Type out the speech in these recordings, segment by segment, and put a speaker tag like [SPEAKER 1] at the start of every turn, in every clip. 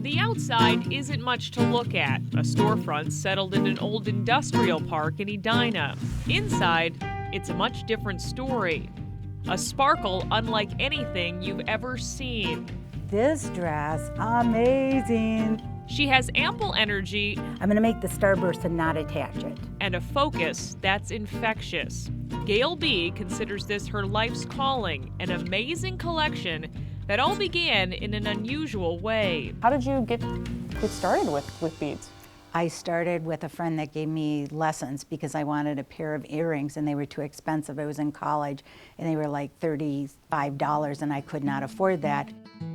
[SPEAKER 1] The outside isn't much to look at. A storefront settled in an old industrial park in Edina. Inside, it's a much different story. A sparkle unlike anything you've ever seen.
[SPEAKER 2] This dress, amazing.
[SPEAKER 1] She has ample energy.
[SPEAKER 2] I'm gonna make the starburst and not attach it.
[SPEAKER 1] And a focus that's infectious. Gail B considers this her life's calling, an amazing collection that all began in an unusual way.
[SPEAKER 3] How did you get started with beads?
[SPEAKER 2] I started with a friend that gave me lessons because I wanted a pair of earrings and they were too expensive. I was in college and they were like $35 and I could not afford that.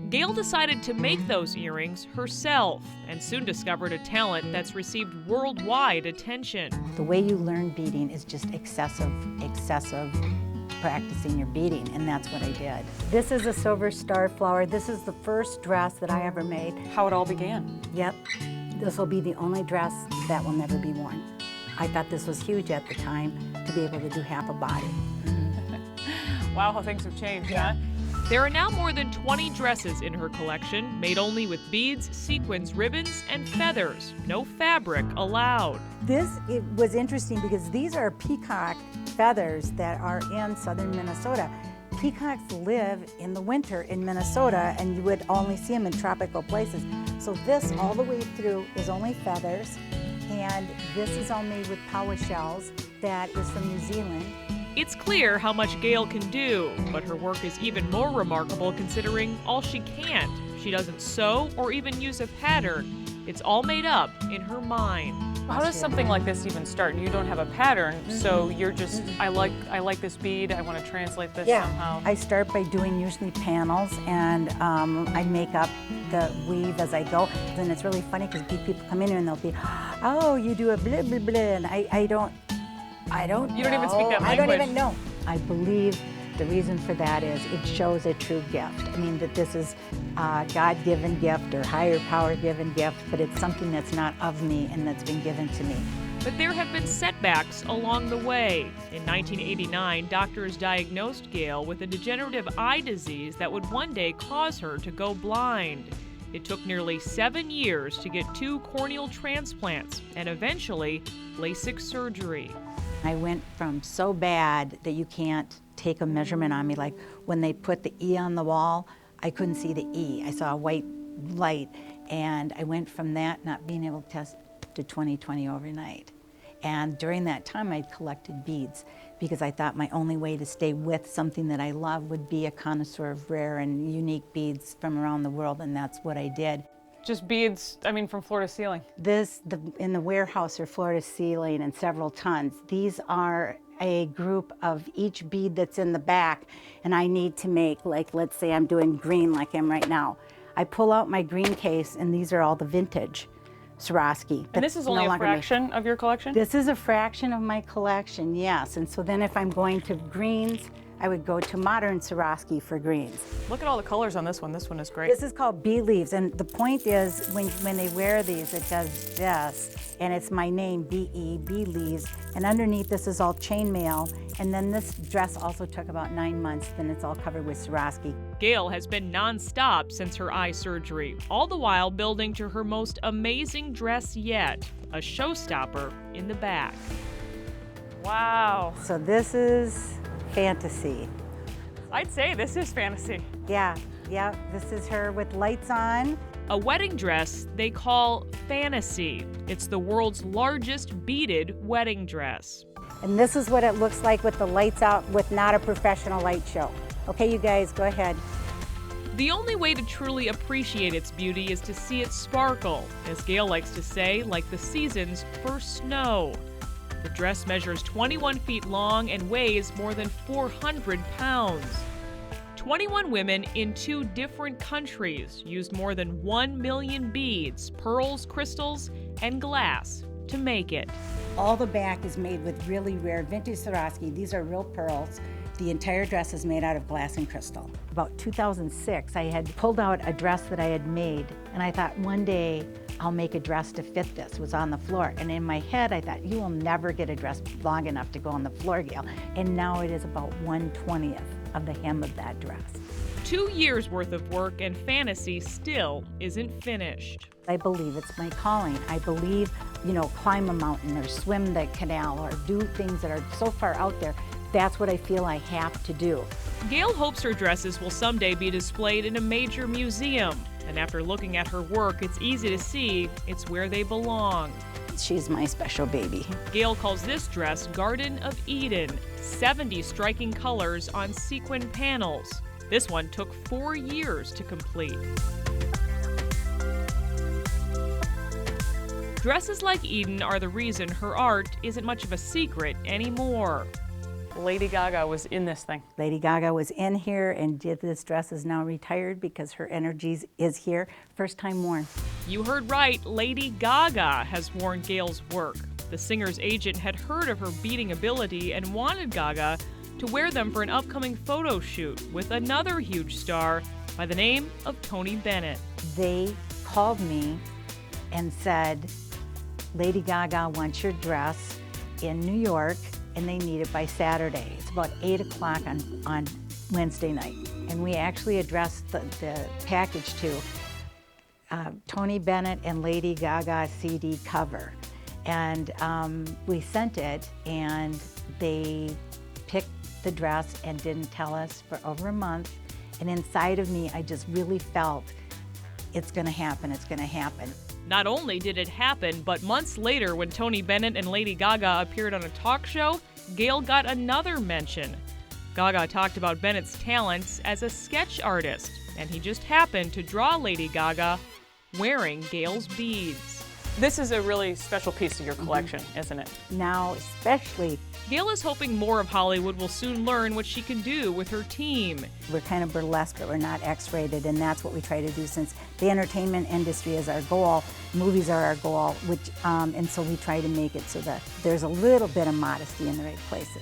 [SPEAKER 1] Gail decided to make those earrings herself and soon discovered a talent that's received worldwide attention.
[SPEAKER 2] The way you learn beading is just excessive practicing your beading, and that's what I did. This is a silver star flower. This is the first dress that I ever made.
[SPEAKER 3] How it all began.
[SPEAKER 2] Yep. This will be the only dress that will never be worn. I thought this was huge at the time to be able to do half a body.
[SPEAKER 3] Wow, how things have changed, huh?
[SPEAKER 1] There are now more than 20 dresses in her collection, made only with beads, sequins, ribbons, and feathers. No fabric allowed.
[SPEAKER 2] It was interesting because these are peacock feathers that are in southern Minnesota. Peacocks live in the winter in Minnesota, and you would only see them in tropical places. So this all the way through is only feathers, and this is all made with powa shells that is from New Zealand.
[SPEAKER 1] It's clear how much Gail can do, but her work is even more remarkable considering all she can't. She doesn't sew or even use a pattern. It's all made up in her mind.
[SPEAKER 3] How does something like this even start? You don't have a pattern, so you're just, I like this bead, I want to translate this somehow.
[SPEAKER 2] I start by doing usually panels, and I make up the weave as I go. And it's really funny because people come in here and they'll be, oh, you do a blah, blah, blah, and I don't know.
[SPEAKER 3] You don't even speak that language.
[SPEAKER 2] I don't even know. I believe the reason for that is it shows a true gift. I mean, that this is a God-given gift or higher power-given gift, but it's something that's not of me and that's been given to me.
[SPEAKER 1] But there have been setbacks along the way. In 1989, doctors diagnosed Gail with a degenerative eye disease that would one day cause her to go blind. It took nearly 7 years to get 2 corneal transplants and eventually LASIK surgery.
[SPEAKER 2] I went from so bad that you can't take a measurement on me. Like when they put the E on the wall, I couldn't see the E. I saw a white light, and I went from that not being able to test to 20/20 overnight. And during that time, I collected beads because I thought my only way to stay with something that I love would be a connoisseur of rare and unique beads from around the world, and that's what I did.
[SPEAKER 3] Just beads, I mean, from floor to ceiling.
[SPEAKER 2] In the warehouse are floor to ceiling and several tons. These are a group of each bead that's in the back, and I need to make, like, let's say I'm doing green like I'm right now. I pull out my green case, and these are all the vintage Swarovski.
[SPEAKER 3] And this is only a fraction of your collection?
[SPEAKER 2] This is a fraction of my collection, yes. And so then if I'm going to greens, I would go to modern Swarovski for greens.
[SPEAKER 3] Look at all the colors on this one. This one is great.
[SPEAKER 2] This is called bee leaves, and the point is when they wear these, it does this, and it's my name, B-E, bee leaves, and underneath this is all chainmail, and then this dress also took about 9 months, then it's all covered with Swarovski.
[SPEAKER 1] Gail has been nonstop since her eye surgery, all the while building to her most amazing dress yet, a showstopper in the back.
[SPEAKER 3] Wow.
[SPEAKER 2] So this is fantasy.
[SPEAKER 3] I'd say this is fantasy.
[SPEAKER 2] Yeah, this is her with lights on.
[SPEAKER 1] A wedding dress they call fantasy. It's the world's largest beaded wedding dress.
[SPEAKER 2] And this is what it looks like with the lights out, with not a professional light show. Okay, you guys, go ahead.
[SPEAKER 1] The only way to truly appreciate its beauty is to see it sparkle, as Gail likes to say, like the season's first snow. The dress measures 21 feet long and weighs more than 400 pounds. 21 women in 2 different countries used more than 1 million beads, pearls, crystals, and glass to make it.
[SPEAKER 2] All the back is made with really rare vintage Swarovski. These are real pearls. The entire dress is made out of glass and crystal. About 2006, I had pulled out a dress that I had made, and I thought one day I'll make a dress to fit this, was on the floor. And in my head, I thought, you will never get a dress long enough to go on the floor, Gail. And now it is about 1/20th of the hem of that dress.
[SPEAKER 1] 2 years worth of work and fantasy still isn't finished.
[SPEAKER 2] I believe it's my calling. I believe, climb a mountain or swim the canal or do things that are so far out there. That's what I feel I have to do.
[SPEAKER 1] Gail hopes her dresses will someday be displayed in a major museum. And after looking at her work, it's easy to see it's where they belong.
[SPEAKER 2] She's my special baby.
[SPEAKER 1] Gail calls this dress Garden of Eden, 70 striking colors on sequin panels. This one took 4 years to complete. Dresses like Eden are the reason her art isn't much of a secret anymore.
[SPEAKER 3] Lady Gaga was in this thing.
[SPEAKER 2] Lady Gaga was in here and did this dress, is now retired because her energies is here. First time worn.
[SPEAKER 1] You heard right, Lady Gaga has worn Gail's work. The singer's agent had heard of her beading ability and wanted Gaga to wear them for an upcoming photo shoot with another huge star by the name of Tony Bennett.
[SPEAKER 2] They called me and said, Lady Gaga wants your dress in New York, and they need it by Saturday. It's about 8 o'clock on Wednesday night. And we actually addressed the package to Tony Bennett and Lady Gaga CD cover. And we sent it, and they picked the dress and didn't tell us for over a month. And inside of me, I just really felt it's gonna happen, it's gonna happen.
[SPEAKER 1] Not only did it happen, but months later when Tony Bennett and Lady Gaga appeared on a talk show, Gail got another mention. Gaga talked about Bennett's talents as a sketch artist, and he just happened to draw Lady Gaga wearing Gail's beads.
[SPEAKER 3] This is a really special piece of your collection, isn't it?
[SPEAKER 2] Now, especially,
[SPEAKER 1] Gail is hoping more of Hollywood will soon learn what she can do with her team.
[SPEAKER 2] we're kind of burlesque, but we're not X-rated, and that's what we try to do since the entertainment industry is our goal, movies are our goal, and so we try to make it so that there's a little bit of modesty in the right places.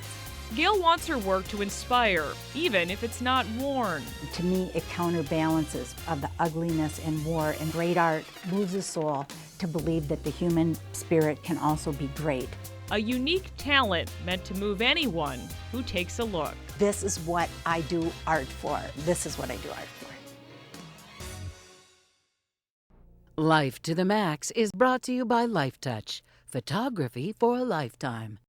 [SPEAKER 1] Gail wants her work to inspire, even if it's not worn.
[SPEAKER 2] To me, it counterbalances of the ugliness and war, and great art moves the soul to believe that the human spirit can also be great.
[SPEAKER 1] A unique talent meant to move anyone who takes a look.
[SPEAKER 2] This is what I do art for. This is what I do art for.
[SPEAKER 4] Life to the Max is brought to you by Life Touch, photography for a lifetime.